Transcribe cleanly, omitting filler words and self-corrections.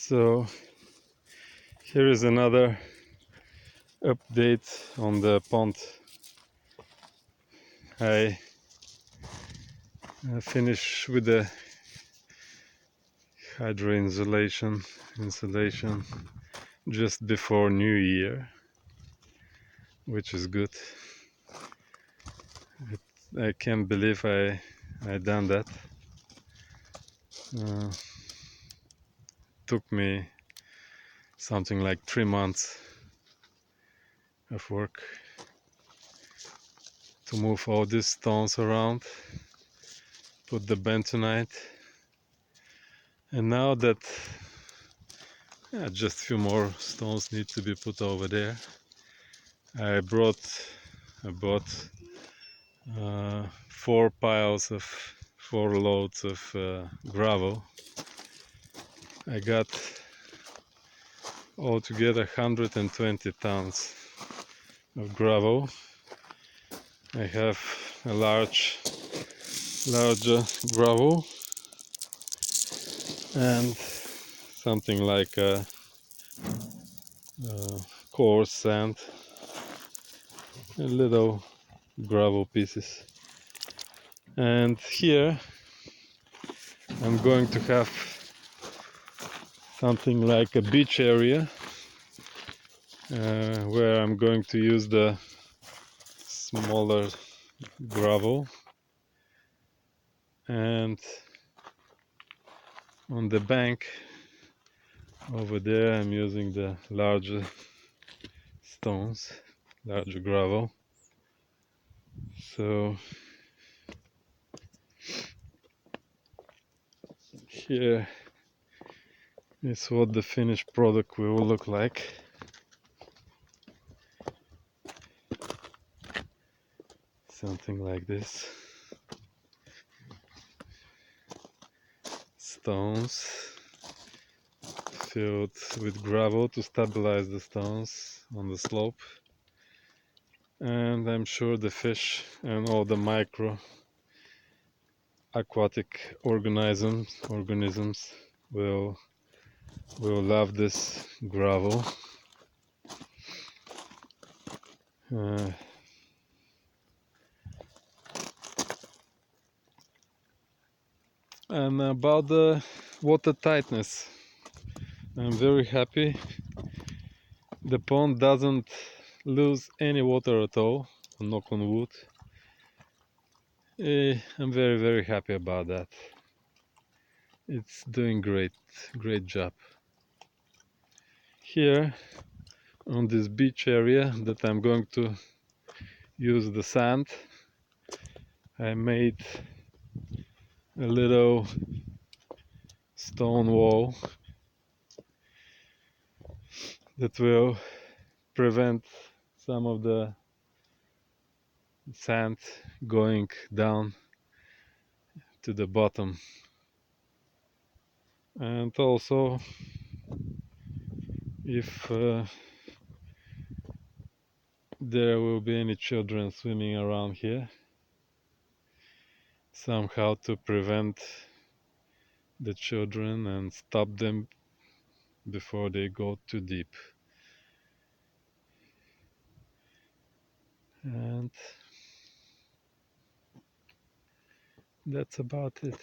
So here is another update on the pond. I finished with the hydro insulation just before New Year, which is good. I can't believe I done that. Took me something like 3 months of work to move all these stones around, put the bentonite, and now that just a few more stones need to be put over there. I bought 4 loads of gravel. I got altogether 120 tons of gravel. I have a larger gravel and something like a coarse sand, little gravel pieces. And here I'm going to have something like a beach area where I'm going to use the smaller gravel, and on the bank over there I'm using the larger stones, larger gravel. So here is what the finished product will look like. Something like this. Stones filled with gravel to stabilize the stones on the slope, and I'm sure the fish and all the micro aquatic organisms will love this gravel. And about the water tightness, I'm very happy. The pond doesn't lose any water at all, knock on wood. I'm very happy about that. It's doing great job. Here on this beach area that I'm going to use the sand, I made a little stone wall that will prevent some of the sand going down to the bottom. And also, if there will be any children swimming around here, somehow to prevent the children and stop them before they go too deep. And that's about it.